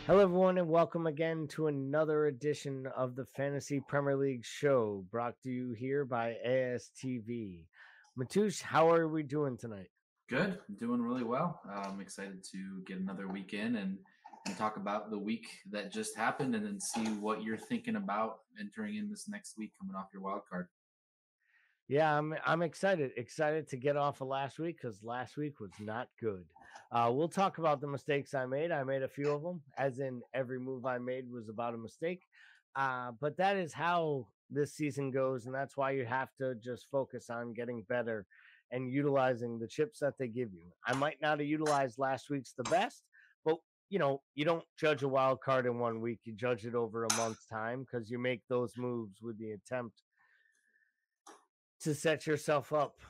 Hello, everyone, and welcome again to another edition of the Fantasy Premier League show brought to you here by ASTV. Mateusz, how are we doing tonight? Good. I'm doing really well. I'm excited to get another week in and talk about the week that just happened and then see what you're thinking about entering in this next week coming off your wild card. Yeah, I'm excited to get off of last week because last week was not good. We'll talk about the mistakes I made. I made a few of them, as in every move I made was about a mistake. But that is how this season goes, and that's why you have to just focus on getting better and utilizing the chips that they give you. I might not have utilized last week's the best, but you don't judge a wild card in 1 week. You judge it over a month's time because you make those moves with the attempt to set yourself up.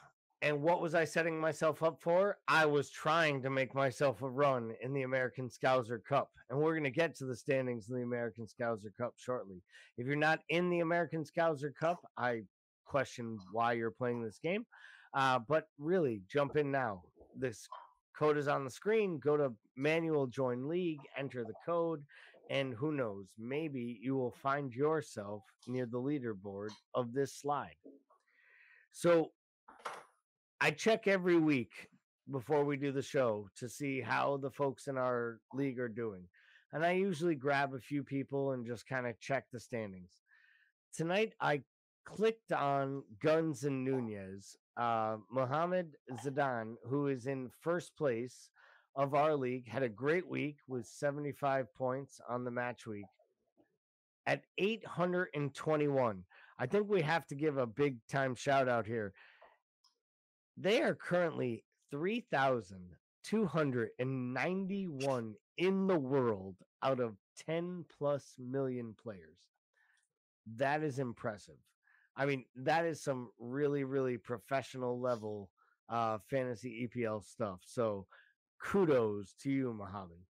And what was I setting myself up for? I was trying to make myself a run in the American Scouser Cup. And we're going to get to the standings in the American Scouser Cup shortly. If you're not in the American Scouser Cup, I question why you're playing this game. But really, jump in now. This code is on the screen. Go to manual join league, enter the code, and who knows, maybe you will find yourself near the leaderboard of this slide. So I check every week before we do the show to see how the folks in our league are doing. And I usually grab a few people and just kind of check the standings. Tonight, I clicked on Guns and Nunez, Mohamed Zidane, who is in first place of our league, had a great week with 75 points on the match week at 821. I think we have to give a big time shout out here. They are currently 3,291 in the world out of 10 plus million players. That is impressive. I mean, that is some really, really professional level fantasy EPL stuff. So kudos to you, Mohammed.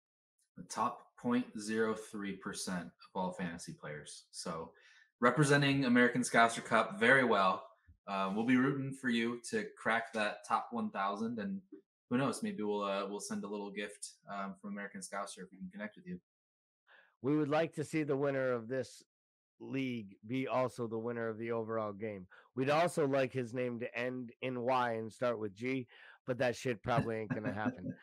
The top 0.03% of all fantasy players. So representing American Scouser Cup very well. We'll be rooting for you to crack that top 1,000, and who knows? Maybe we'll send a little gift from American Scouser if we can connect with you. We would like to see the winner of this league be also the winner of the overall game. We'd also like his name to end in Y and start with G, but that shit probably ain't gonna happen.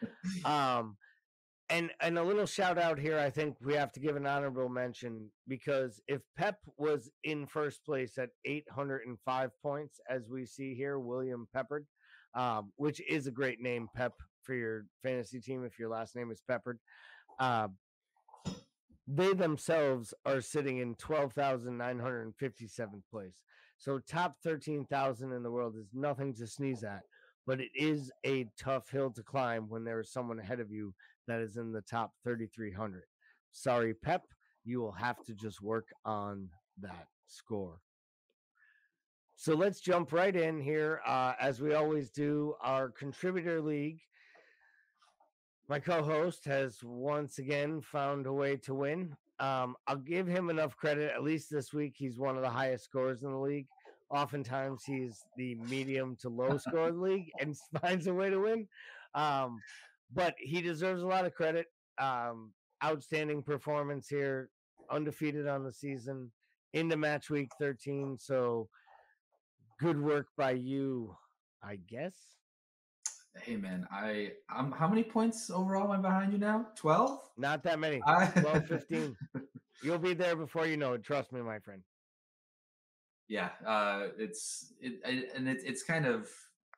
And a little shout out here, I think we have to give an honorable mention because if Pep was in first place at 805 points, as we see here, William Peppard, which is a great name, Pep, for your fantasy team if your last name is Peppard. They themselves are sitting in 12,957th place. So top 13,000 in the world is nothing to sneeze at, but it is a tough hill to climb when there is someone ahead of you that is in the top 3,300. Sorry, Pep, you will have to just work on that score. So let's jump right in here, as we always do, our contributor league. My co-host has once again found a way to win. I'll give him enough credit. At least this week, he's one of the highest scorers in the league. Oftentimes, he's the medium to low score of the league and finds a way to win. But he deserves a lot of credit. Outstanding performance here, undefeated on the season, into match week 13. So good work by you, I guess. Hey man, I'm how many points overall am I behind you now? 12? Not that many. 12, 15. You'll be there before you know it. Trust me, my friend. Yeah, it's kind of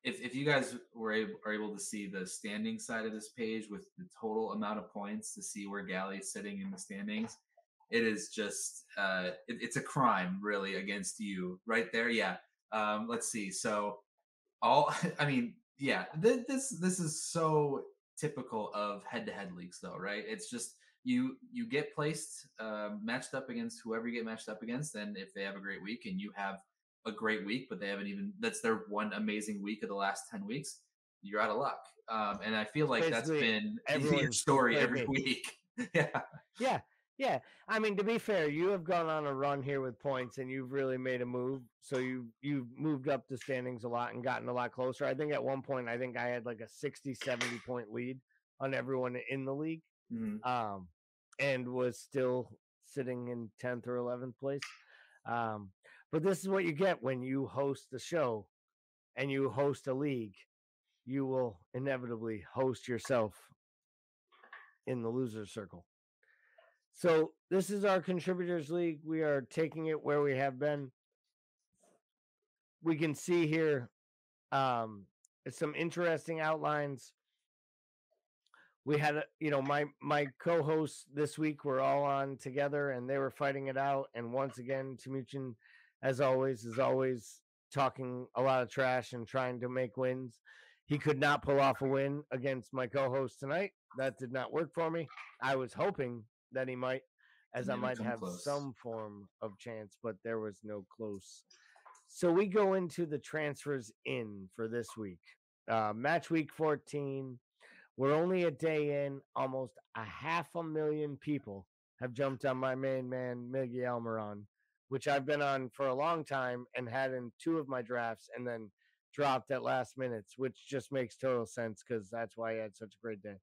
if you guys are able to see the standing side of this page with the total amount of points to see where Gally is sitting in the standings, it is just it's a crime really against you right there. Yeah. Let's see. So all I mean, yeah, this is so typical of head-to-head leagues though, right? It's just you get placed matched up against whoever you get matched up against, and if they have a great week and you have a great week but they haven't even that's their one amazing week of the last 10 weeks, you're out of luck. And I feel like that's been your story every week. Yeah. Yeah. I mean, to be fair, you have gone on a run here with points and you've really made a move. So you've moved up the standings a lot and gotten a lot closer. I think at one point I had like a 60, 70 point lead on everyone in the league. Mm-hmm. and was still sitting in 10th or 11th place. Um, but this is what you get when you host the show and you host a league. You will inevitably host yourself in the loser circle. So this is our contributors league. We are taking it where we have been. We can see here some interesting outlines. We had, my co-hosts this week were all on together, and they were fighting it out. And once again, Timuchin, as always, is always talking a lot of trash and trying to make wins. He could not pull off a win against my co-host tonight. That did not work for me. I was hoping that he might, as I might have close. some form of chance, but there was no close. So we go into the transfers in for this week. Match week 14. We're only a day in. Almost 500,000 people have jumped on my main man, Miguel Almiron, which I've been on for a long time and had in 2 of my drafts and then dropped at last minutes, which just makes total sense because that's why I had such a great day.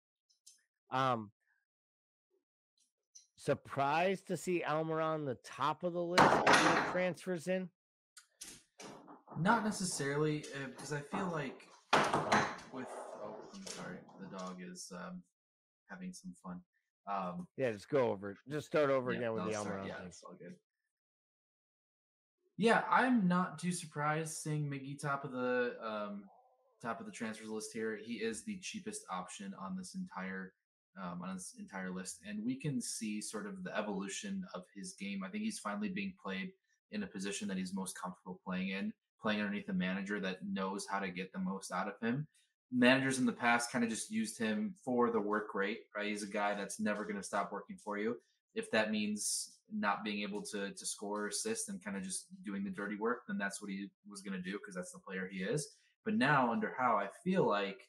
Surprised to see Almiron the top of the list of transfers in? Not necessarily, because I feel like with I'm sorry, the dog is having some fun. Yeah, just go over it. Just start over again with the Almiron. Yeah, it's all good. Yeah, I'm not too surprised seeing Miggy top of the transfers list here. He is the cheapest option on this entire list, and we can see sort of the evolution of his game. I think he's finally being played in a position that he's most comfortable playing underneath a manager that knows how to get the most out of him. Managers in the past kind of just used him for the work rate, right? He's a guy that's never going to stop working for you. If that means not being able to score or assist and kind of just doing the dirty work, then that's what he was going to do because that's the player he is. But now under Howe, I feel like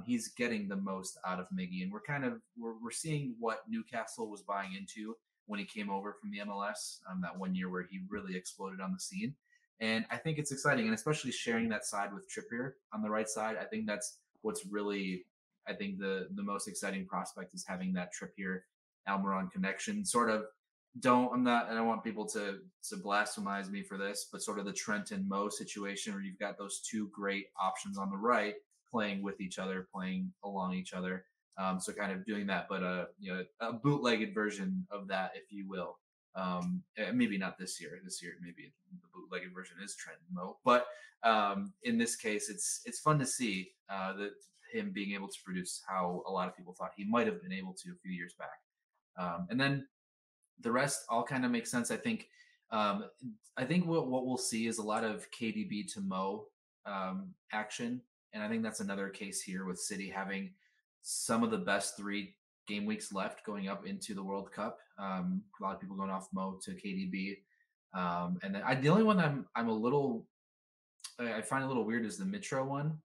he's getting the most out of Miggy, and we're seeing what Newcastle was buying into when he came over from the MLS that one year where he really exploded on the scene. And I think it's exciting, and especially sharing that side with Trippier on the right side. I think that's what's really, I think the most exciting prospect is having that Trippier Almiron connection. Sort of I don't want people to blasphemize me for this, but sort of the Trent and Mo situation where you've got those two great options on the right playing with each other, playing along each other. So kind of doing that, but a bootlegged version of that, if you will. Maybe not this year. This year, maybe the bootlegged version is Trent and Mo. But in this case, it's fun to see that him being able to produce how a lot of people thought he might have been able to a few years back. And then the rest all kind of makes sense. I think what we'll see is a lot of KDB to Mo action, and I think that's another case here with City having some of the best 3 game weeks left going up into the World Cup. A lot of people going off Mo to KDB, and then the only one I find a little weird is the Mitro one,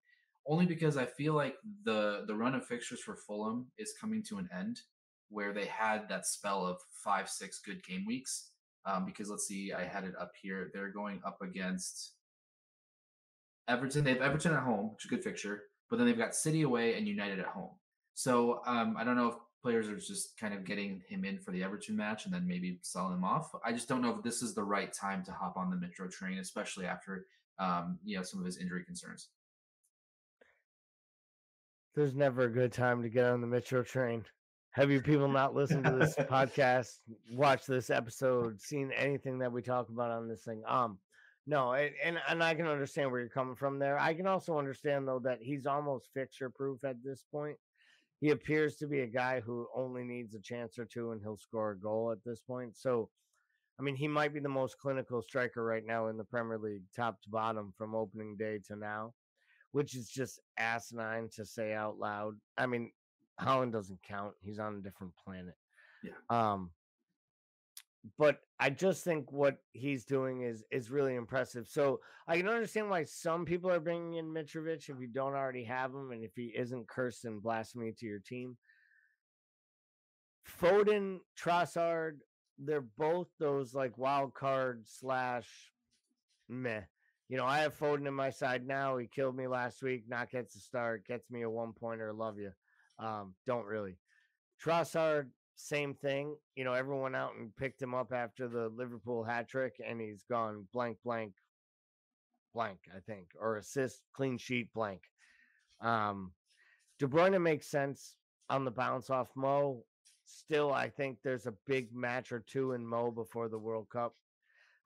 only because I feel like the run of fixtures for Fulham is coming to an end, where they had that spell of 5-6 good game weeks. Because let's see, I had it up here. They're going up against Everton. They have Everton at home, which is a good fixture, but then they've got City away and United at home. So I don't know if players are just kind of getting him in for the Everton match and then maybe selling him off. I just don't know if this is the right time to hop on the Mitro train, especially after some of his injury concerns. There's never a good time to get on the Mitro train. Have you people not listened to this podcast, watched this episode, seen anything that we talk about on this thing? No, and I can understand where you're coming from there. I can also understand though that he's almost fixture proof at this point. He appears to be a guy who only needs a chance or two and he'll score a goal at this point. So, I mean, he might be the most clinical striker right now in the Premier League, top to bottom from opening day to now, which is just asinine to say out loud. I mean, Holland doesn't count. He's on a different planet. Yeah. But I just think what he's doing is really impressive. So I can understand why some people are bringing in Mitrovic if you don't already have him and if he isn't cursed and blasphemy to your team. Foden, Trossard, they're both those like wild card / meh. I have Foden in my side now. He killed me last week. Not gets a start. Gets me a 1-pointer. Love you. Don't really. Trossard, same thing. Everyone went out and picked him up after the Liverpool hat trick, and he's gone blank, blank, blank, I think, or assist, clean sheet, blank. Um, De Bruyne makes sense on the bounce off Mo. Still, I think there's a big match or two in Mo before the World Cup.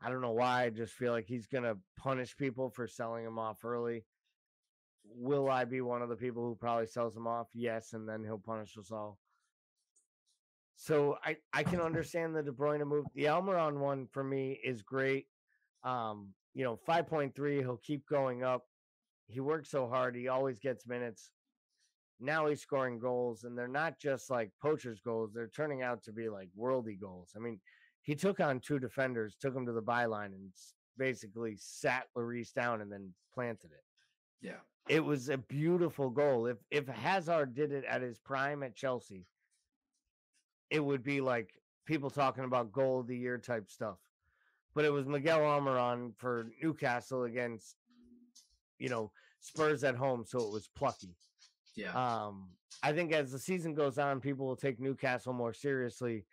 I don't know why. I just feel like he's going to punish people for selling him off early. Will I be one of the people who probably sells him off? Yes, and then he'll punish us all. So I can understand the De Bruyne move. The Almiron one for me is great. 5.3, he'll keep going up. He works so hard. He always gets minutes. Now he's scoring goals, and they're not just like poachers' goals. They're turning out to be like worldy goals. I mean, he took on 2 defenders, took them to the byline, and basically sat Lloris down and then planted it. Yeah. It was a beautiful goal. If Hazard did it at his prime at Chelsea, it would be like people talking about goal of the year type stuff. But it was Miguel Almiron for Newcastle against, Spurs at home, so it was plucky. Yeah. I think as the season goes on, people will take Newcastle more seriously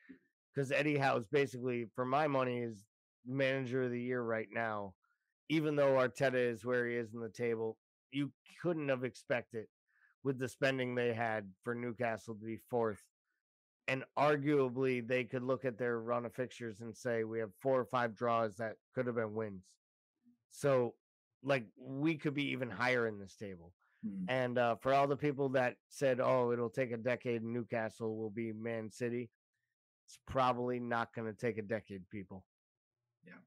because Eddie Howe's basically, for my money, is manager of the year right now. Even though Arteta is where he is in the table, you couldn't have expected with the spending they had for Newcastle to be 4th. And arguably, they could look at their run of fixtures and say, we have 4 or 5 draws that could have been wins. So, we could be even higher in this table. And for all the people that said, oh, it'll take a decade and Newcastle will be Man City, it's probably not going to take a decade, people. Yeah.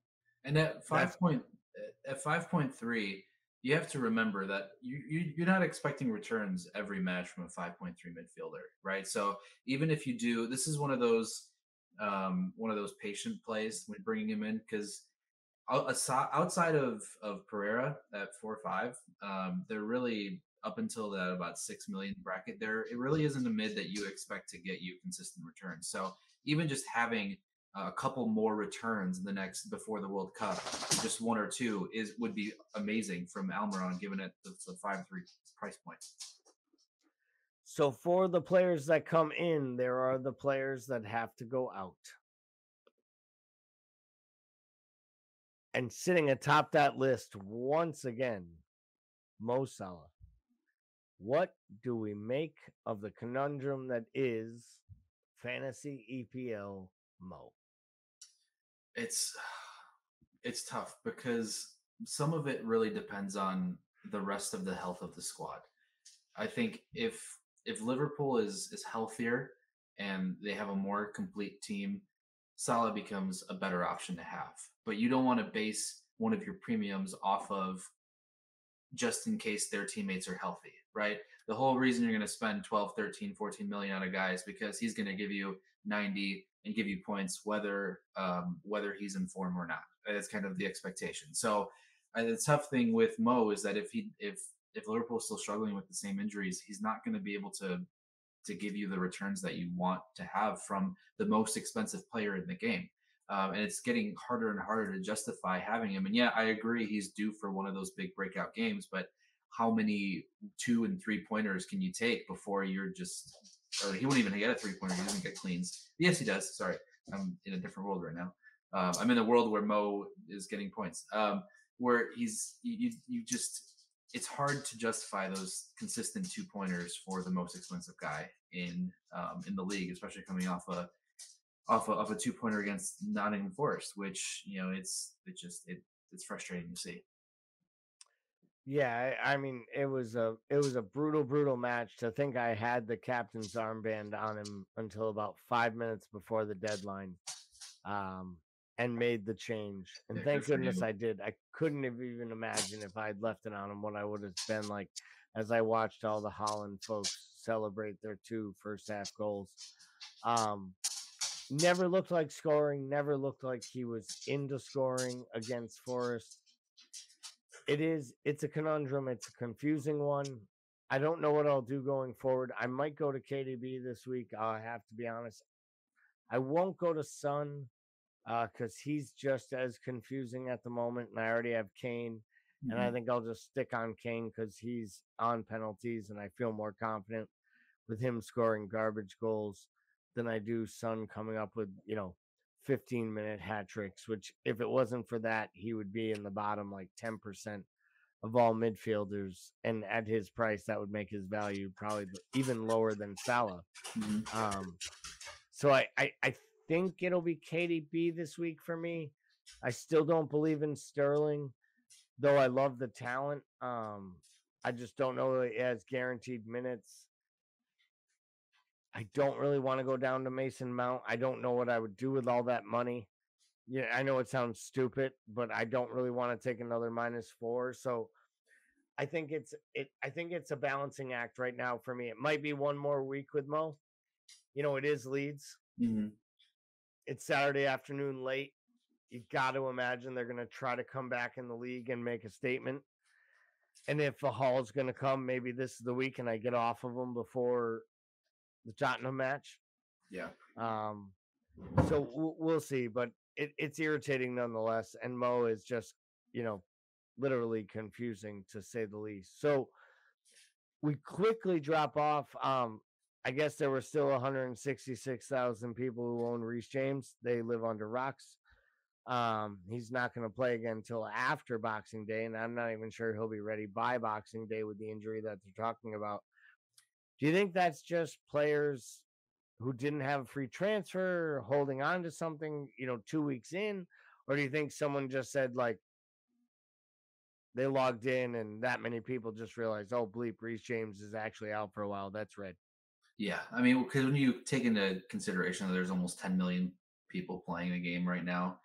And at 5.3, you have to remember that you're not expecting returns every match from a 5.3 midfielder, right? So even if you do, this is one of those patient plays when bringing him in, because outside of Pereira at 4.5, they're really up until that about 6 million bracket there. It really isn't a mid that you expect to get you consistent returns. So even just having a couple more returns in the next before the World Cup, just 1 or 2 would be amazing from Almiron, given it the 5.3 price point. So for the players that come in, there are the players that have to go out. And sitting atop that list once again, Mo Salah. What do we make of the conundrum that is fantasy EPL Mo? It's tough because some of it really depends on the rest of the health of the squad. I think if Liverpool is healthier and they have a more complete team, Salah becomes a better option to have. But you don't want to base one of your premiums off of just in case their teammates are healthy, right? The whole reason you're going to spend 12, 13, 14 million on a guy is because he's going to give you 90 and give you points whether he's in form or not. That's kind of the expectation. So the tough thing with Mo is that if Liverpool's still struggling with the same injuries, he's not going to be able to give you the returns that you want to have from the most expensive player in the game. And it's getting harder and harder to justify having him. And yeah, I agree he's due for one of those big breakout games, but how many 2 and 3 pointers can you take before you're just, or he won't even get a 3-pointer. He doesn't get cleans. Yes, he does. Sorry. I'm in a different world right now. I'm in a world where Mo is getting points, where you just, it's hard to justify those consistent 2-pointers for the most expensive guy in the league, especially coming off a 2-pointer against Nottingham Forest, which it's frustrating to see. Yeah, I mean it was a brutal match. To think I had the captain's armband on him until about 5 minutes before the deadline, and made the change. And Yeah, thank goodness I did. I couldn't have even imagined if I had left it on him what I would have been like as I watched all the Holland folks celebrate their 2 first half goals. Never looked like scoring, never looked like he was into scoring against Forest. It's a conundrum. It's a confusing one. I don't know what I'll do going forward. I might go to KDB this week. I have to be honest. I won't go to Son because he's just as confusing at the moment, and I already have Kane. Mm-hmm. And I think I'll just stick on Kane because he's on penalties, and I feel more confident with him scoring garbage goals. than I do Son coming up with, 15-minute hat tricks, which if it wasn't for that, he would be in the bottom like 10% of all midfielders. And at his price, that would make his value probably even lower than Salah. Mhm. Um, so I think it'll be KDB this week for me. I still don't believe in Sterling, though I love the talent. I just don't know that he has guaranteed minutes. I don't really want to go down to Mason Mount. I don't know what I would do with all that money. Yeah, I know it sounds stupid, but I don't really want to take another -4. So I think it's a balancing act right now for me. It might be one more week with Mo. It is Leeds. Mhm. It's Saturday afternoon late. You got to imagine they're going to try to come back in the league and make a statement. And if a Hall's going to come, maybe this is the week and I get off of them before the Tottenham match. Yeah. So we'll see, but it's irritating nonetheless. And Mo is just, literally confusing to say the least. So we quickly drop off. I guess there were still 166,000 people who own Reece James. They live under rocks. He's not going to play again until after Boxing Day, and I'm not even sure he'll be ready by Boxing Day with the injury that they're talking about. Do you think that's just players who didn't have a free transfer holding on to something, 2 weeks in? Or do you think someone just said, like, they logged in and that many people just realized, oh, bleep, Reece James is actually out for a while? That's red. Yeah, I mean, because when you take into consideration that there's almost 10 million people playing the game right now,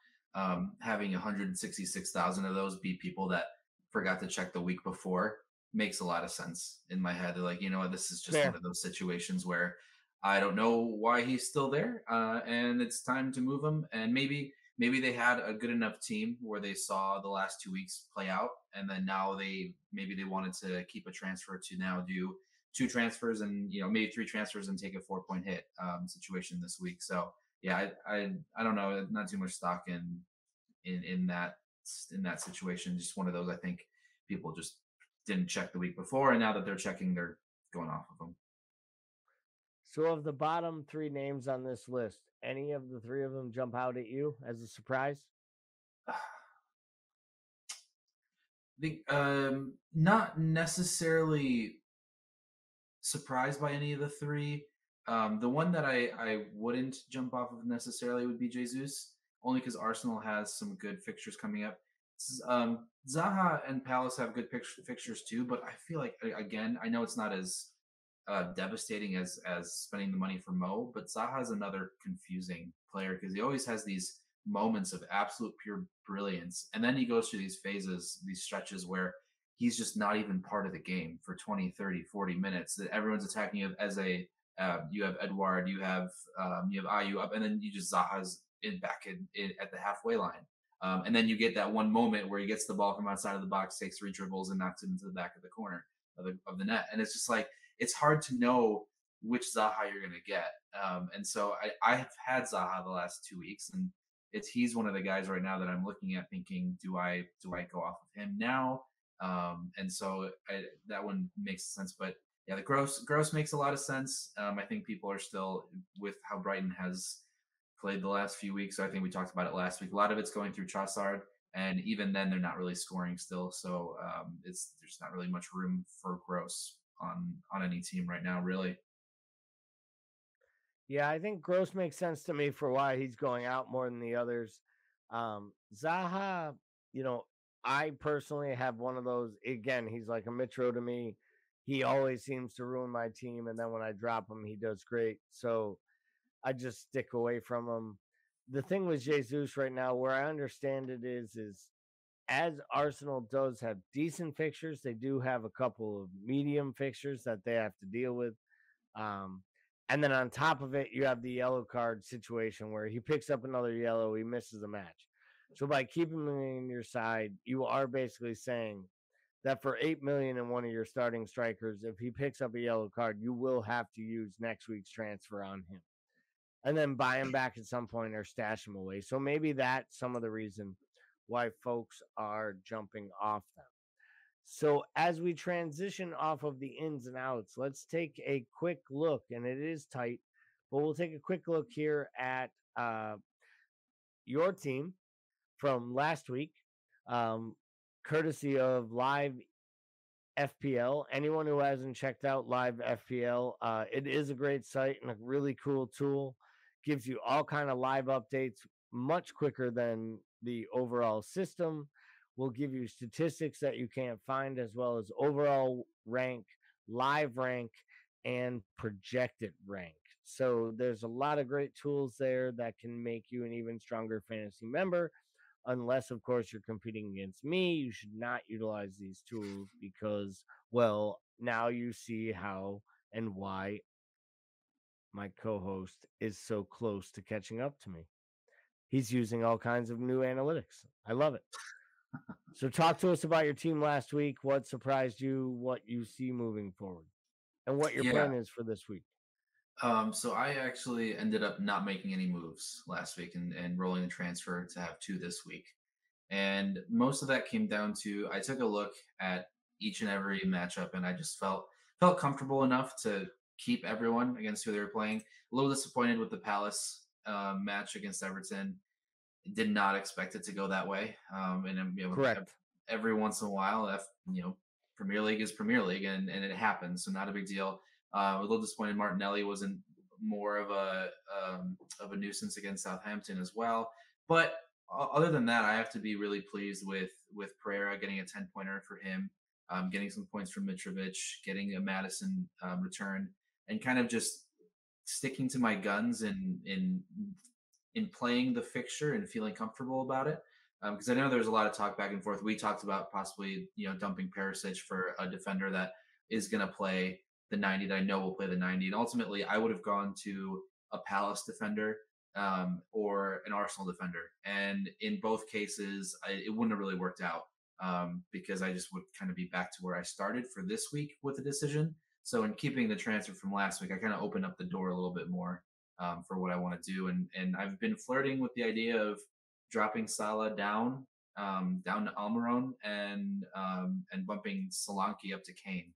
having 166,000 of those be people that forgot to check the week before makes a lot of sense in my head. They're like, you know what, this is just one Fair. of those situations where I don't know why he's still there, and it's time to move him. And maybe they had a good enough team where they saw the last 2 weeks play out, and then now maybe they wanted to keep a transfer to now do two transfers and maybe three transfers and take a 4 point hit situation this week. So yeah, I don't know, not too much stock in that situation. Just one of those. I think people just didn't check the week before, and now that they're checking, they're going off of them. So, of the bottom three names on this list, any of the three of them jump out at you as a surprise? Not necessarily surprised by any of the three. The one that I wouldn't jump off of necessarily would be Jesus, only because Arsenal has some good fixtures coming up. Zaha and Palace have good fixtures too, but I feel like again, I know it's not as devastating as spending the money for Mo, but Zaha is another confusing player because he always has these moments of absolute pure brilliance, and then he goes through these phases, these stretches where he's just not even part of the game for 20, 30, 40 minutes. That everyone's attacking you as a you have Edward, you have Ayu up, and then you just Zaha's back in at the halfway line. And then you get that one moment where he gets the ball from outside of the box, takes three dribbles, and knocks it into the back of the corner of the net. And it's just like it's hard to know which Zaha you're going to get. And so I have had Zaha the last 2 weeks, and he's one of the guys right now that I'm looking at thinking, do I go off of him now? And so that one makes sense. But yeah, the gross makes a lot of sense. I think people are still with how Brighton has played the last few weeks. So I think we talked about it last week. A lot of it's going through Trossard, and even then they're not really scoring still. So there's not really much room for gross on any team right now, really. Yeah, I think Gross makes sense to me for why he's going out more than the others. Zaha, you know, I personally have one of those. Again, he's like a Mitro to me. He always seems to ruin my team, and then when I drop him, he does great. So I just stick away from him. The thing with Jesus right now, where I understand it is as Arsenal does have decent fixtures, they do have a couple of medium fixtures that they have to deal with. Um, and then on top of it, you have the yellow card situation where he picks up another yellow, he misses a match. So by keeping him in your side, you are basically saying that for 8 million in one of your starting strikers, if he picks up a yellow card, you will have to use next week's transfer on him. And then buy him back at some point or stash him away. So maybe that's some of the reason why folks are jumping off them. So, as we transition off of the ins and outs, let's take a quick look, and it is tight, But we'll take a quick look here at your team from last week, um, courtesy of Live FPL. Anyone who hasn't checked out Live FPL, it is a great site and a really cool tool. Gives you all kind of live updates much quicker than the overall system. Will give you statistics that you can't find, as well as overall rank, live rank, and projected rank. So there's a lot of great tools there that can make you an even stronger fantasy member. Unless, of course, you're competing against me, you should not utilize these tools because, well, now you see how and why my co host is so close to catching up to me. He's using all kinds of new analytics. I love it. So, talk to us about your team last week. What surprised you, what you see moving forward, and what your Yeah. plan is for this week. So I actually ended up not making any moves last week and rolling the transfer to have two this week. And most of that came down to I took a look at each and every matchup and I just felt comfortable enough to keep everyone against who they were playing. A little disappointed with the Palace match against Everton. Did not expect it to go that way. And Correct. every once in a while, Premier League is Premier League, and it happens, so not a big deal. A little disappointed Martinelli wasn't more of a nuisance against Southampton as well. But other than that, I have to be really pleased with Pereira getting a 10 pointer for him, getting some points from Mitrovic, getting a Madison return, and kind of just sticking to my guns in playing the fixture and feeling comfortable about it. Because I know there's a lot of talk back and forth. We talked about possibly dumping Perisic for a defender that is going to play the 90 that I know will play the 90. And ultimately, I would have gone to a Palace defender or an Arsenal defender. And in both cases, it wouldn't have really worked out because I just would kind of be back to where I started for this week with the decision. So in keeping the transfer from last week, I kind of opened up the door a little bit more for what I want to do. And I've been flirting with the idea of dropping Salah down to Almiron and bumping Solanke up to Kane.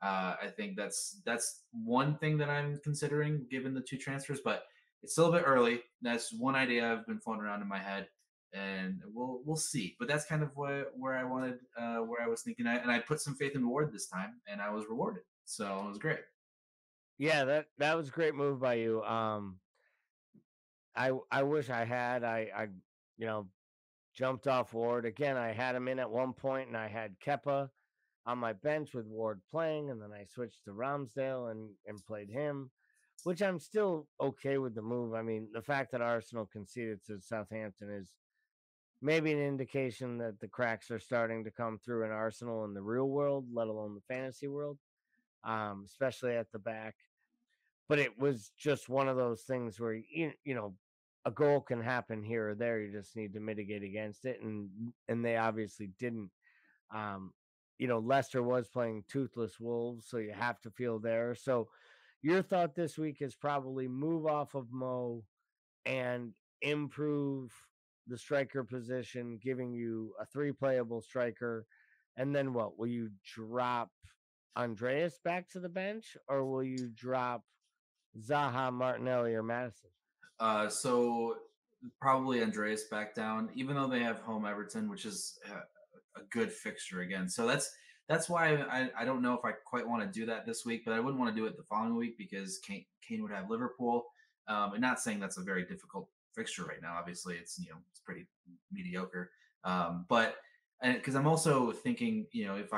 I think that's one thing that I'm considering given the two transfers, but it's still a bit early. That's one idea I've been floating around in my head, and we'll see. But that's kind of where I wanted, where I was thinking, and I put some faith in Ward this time, and I was rewarded. So it was great. Yeah, that was a great move by you. I wish I had. I you know jumped off Ward again. I had him in at one point, and I had Kepa on my bench with Ward playing, and then I switched to Ramsdale and played him, which I'm still okay with the move. I mean, the fact that Arsenal conceded to Southampton is maybe an indication that the cracks are starting to come through in Arsenal in the real world, let alone the fantasy world, especially at the back. But it was just one of those things where a goal can happen here or there. You just need to mitigate against it, and they obviously didn't. Um, Leicester was playing toothless wolves, so you have to feel there. So your thought this week is probably move off of Mo and improve the striker position, giving you a three playable striker. And then what? Will you drop Andreas back to the bench, or will you drop Zaha, Martinelli, or Madison? So probably Andreas back down, even though they have home Everton, which is a good fixture again. So that's why I don't know if I quite want to do that this week, but I wouldn't want to do it the following week because Kane would have Liverpool. And not saying that's a very difficult fixture right now. Obviously, it's pretty mediocre. But because I'm also thinking, if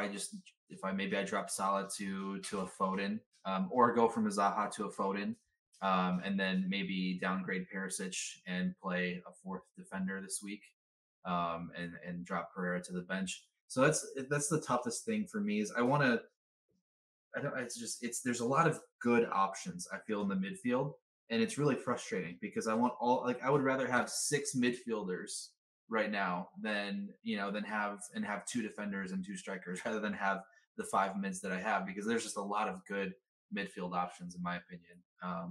I maybe I drop Salah to a Foden, or go from a Zaha to a Foden, and then maybe downgrade Perisic and play a fourth defender this week, and drop Pereira to the bench. So that's the toughest thing for me is I want to. I don't. It's there's a lot of good options I feel in the midfield, and it's really frustrating because I would rather have six midfielders right now than have two defenders and two strikers rather than have the five mids that I have because there's just a lot of good midfield options in my opinion.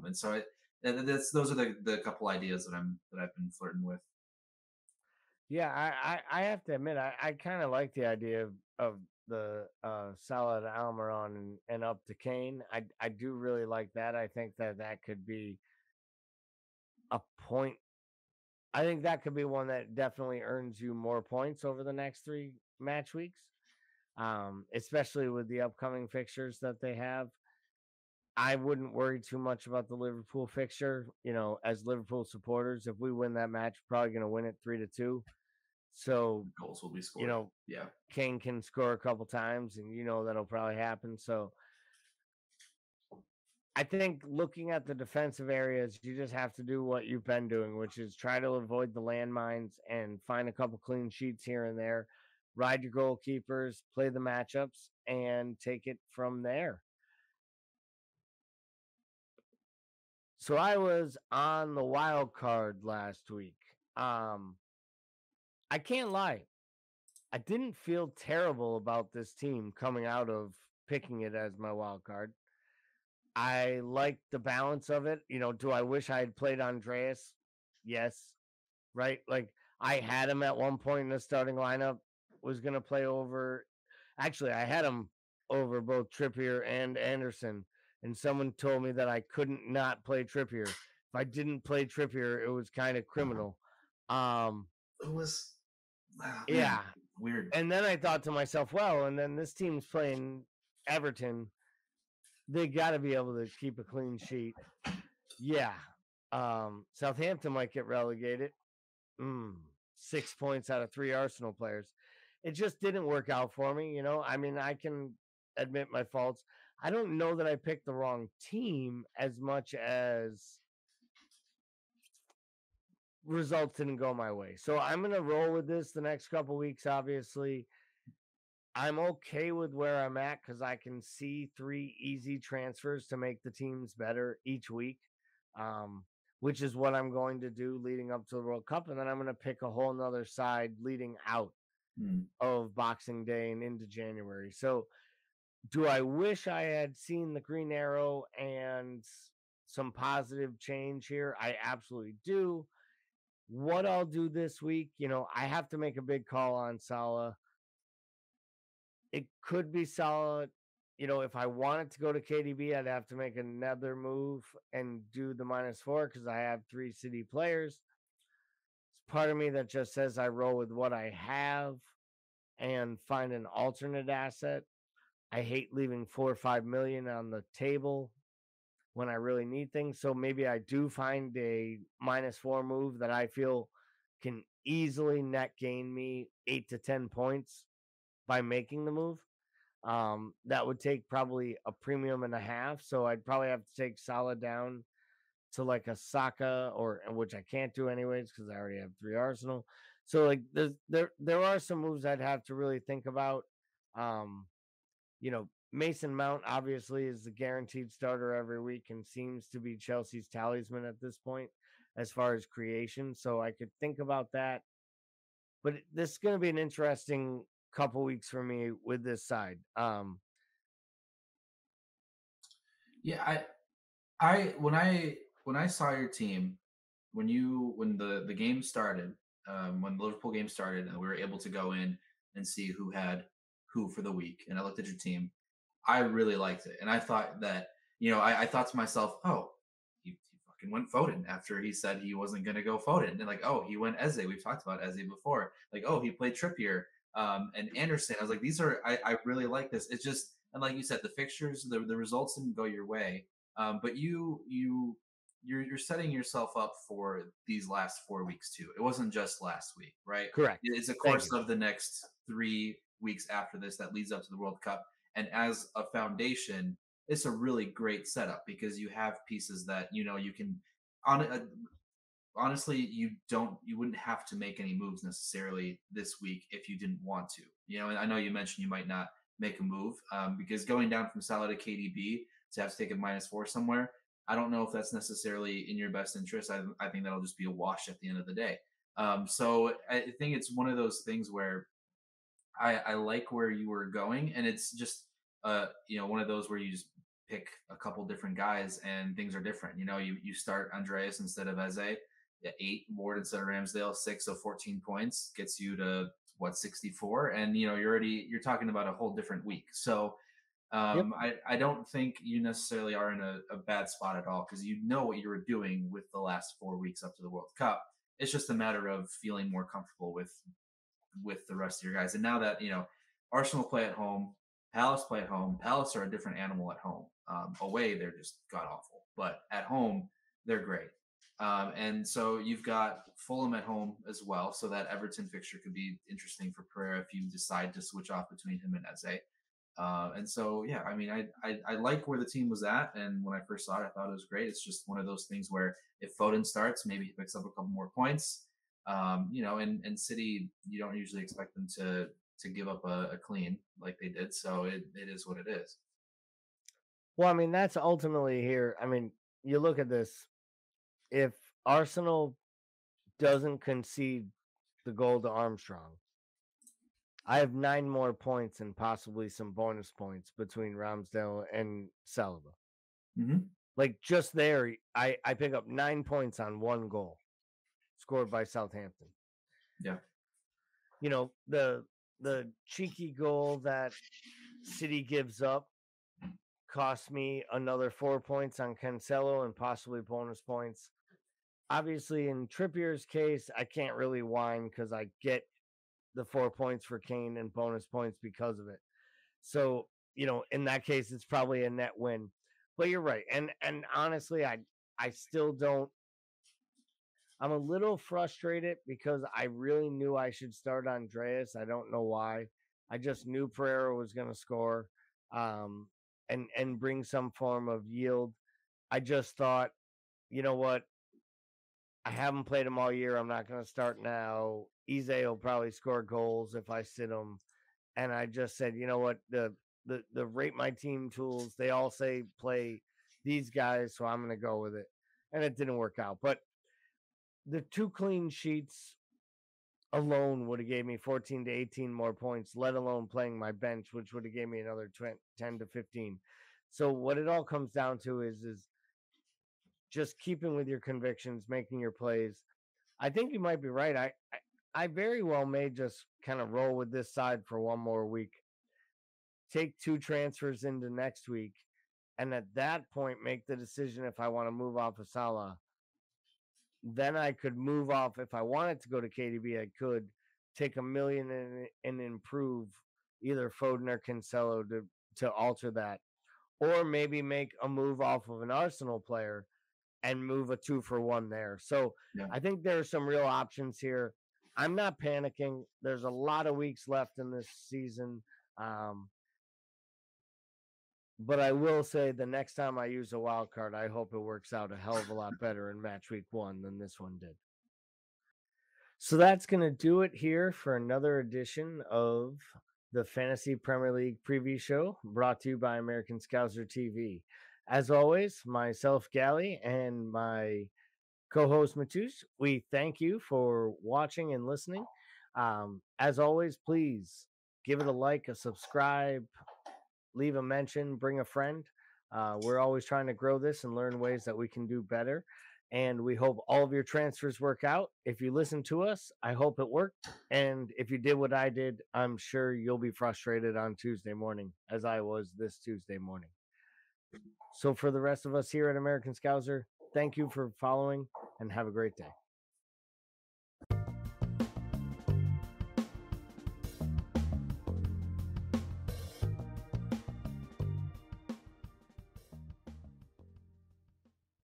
And so those are the couple ideas that I've been flirting with. Yeah, I have to admit, I kind of like the idea of the Salah to Almiron and up to Kane. I do really like that. I think that could be a point. I think that could be one that definitely earns you more points over the next 3 match weeks, especially with the upcoming fixtures that they have. I wouldn't worry too much about the Liverpool fixture. As Liverpool supporters, if we win that match, we're probably going to win it 3-2. So, Goals will be you scored. know, Yeah. Kane can score a couple times, and that'll probably happen. So, I think looking at the defensive areas, you just have to do what you've been doing, which is try to avoid the landmines and find a couple clean sheets here and there, ride your goalkeepers, play the matchups, and take it from there. So I was on the wild card last week. I can't lie. I didn't feel terrible about this team coming out of picking it as my wild card. I like the balance of it. Do I wish I had played Andreas? Yes. Right? Like I had him at one point in the starting lineup, was going to play over. Actually, I had him over both Trippier and Anderson. And someone told me that I couldn't not play Trippier. If I didn't play Trippier, it was kind of criminal. It was, yeah. Man, weird. And then I thought to myself, well, and then this team's playing Everton. They got to be able to keep a clean sheet. Yeah. Southampton might get relegated. 6 points out of 3 Arsenal players. It just didn't work out for me. I mean, I can admit my faults. I don't know that I picked the wrong team as much as results didn't go my way. So I'm going to roll with this the next couple weeks, obviously. I'm okay with where I'm at because I can see 3 easy transfers to make the teams better each week, which is what I'm going to do leading up to the World Cup. And then I'm going to pick a whole nother side leading out of Boxing Day and into January. So do I wish I had seen the green arrow and some positive change here? I absolutely do. What I'll do this week, I have to make a big call on Salah. It could be Salah. If I wanted to go to KDB, I'd have to make another move and do the -4 because I have 3 City players. It's part of me that just says I roll with what I have and find an alternate asset. I hate leaving 4 or 5 million on the table when I really need things. So maybe I do find a -4 move that I feel can easily net gain me 8 to 10 points by making the move. That would take probably a premium and a half. So I'd probably have to take Salah down to like a Saka, or which I can't do anyways because I already have 3 Arsenal. So like there are some moves I'd have to really think about. Mason Mount obviously is the guaranteed starter every week and seems to be Chelsea's talisman at this point as far as creation. So I could think about that. But this is going to be an interesting couple weeks for me with this side. Yeah, I when I saw your team when the game started, when the Liverpool game started, and we were able to go in and see who had who for the week, and I looked at your team, I really liked it, and I thought that I thought to myself, oh, he fucking went Foden after he said he wasn't going to go Foden, and like, oh, he went Eze. We've talked about Eze before. Like, oh, he played Trippier and Anderson. I was like, I really like this. It's just, and like you said, the fixtures, the results didn't go your way, but you're setting yourself up for these last 4 weeks too. It wasn't just last week, right? Correct. It's a course of the next 3 weeks after this that leads up to the World Cup. And as a foundation, it's a really great setup because you have pieces that you can. Honestly, you wouldn't have to make any moves necessarily this week if you didn't want to. And I know you mentioned you might not make a move because going down from Salah to KDB to have to take a -4 somewhere, I don't know if that's necessarily in your best interest. I think that'll just be a wash at the end of the day. So I think it's one of those things where I like where you were going, and it's just one of those where you just pick a couple different guys and things are different. You start Andreas instead of Eze, 8, Ward instead of Ramsdale, 6, so 14 points gets you to 64, and you're talking about a whole different week. So Yep. I don't think you necessarily are in a bad spot at all because you know what you were doing with the last 4 weeks up to the World Cup. It's just a matter of feeling more comfortable with the rest of your guys. And now that Arsenal play at home, Palace play at home. Palace are a different animal at home. Away, they're just god awful, but at home, they're great. And so you've got Fulham at home as well, so that Everton fixture could be interesting for Pereira if you decide to switch off between him and Eze. And so, yeah, I mean, I like where the team was at, and when I first saw it, I thought it was great. It's just one of those things where if Foden starts, maybe he picks up a couple more points. And City, you don't usually expect them to give up a clean like they did, so it is what it is. Well, I mean, that's ultimately here. I mean, you look at this. If Arsenal doesn't concede the goal to Armstrong, I have 9 more points and possibly some bonus points between Ramsdale and Saliba. Mm-hmm. Like just there, I pick up 9 points on one goal scored by Southampton. Yeah. You know, the cheeky goal that City gives up cost me another 4 points on Cancelo and possibly bonus points. Obviously, in Trippier's case, I can't really whine because I get the 4 points for Kane and bonus points because of it. So, in that case, it's probably a net win. But you're right. And honestly, I still don't. I'm a little frustrated because I really knew I should start Andreas. I don't know why. I just knew Pereira was going to score, and bring some form of yield. I just thought, you know what? I haven't played him all year. I'm not going to start now. Eze will probably score goals if I sit him. And I just said, you know what? The rate my team tools, they all say play these guys, so I'm going to go with it. And it didn't work out. But the 2 clean sheets alone would have gave me 14 to 18 more points, let alone playing my bench, which would have gave me another 10 to 15. So what it all comes down to is just keeping with your convictions, making your plays. I think you might be right. I very well may just kind of roll with this side for one more week. Take 2 transfers into next week, and at that point make the decision if I want to move off of Salah. Then I could move off if I wanted to go to KDB. I could take $1 million and improve either Foden or Cancelo to alter that, or maybe make a move off of an Arsenal player and move a 2-for-1 there. So Yeah. I think there are some real options here. I'm not panicking. There's a lot of weeks left in this season. But I will say the next time I use a wild card, I hope it works out a hell of a lot better in match week 1 than this one did. So that's going to do it here for another edition of the Fantasy Premier League Preview Show, brought to you by American Scouser TV. As always, myself, Gally, and my co-host, Mateusz, we thank you for watching and listening. As always, please give it a like, a subscribe, leave a mention, bring a friend. We're always trying to grow this and learn ways that we can do better. And we hope all of your transfers work out. If you listen to us, I hope it worked. And if you did what I did, I'm sure you'll be frustrated on Tuesday morning, as I was this Tuesday morning. So for the rest of us here at American Scouser, thank you for following and have a great day.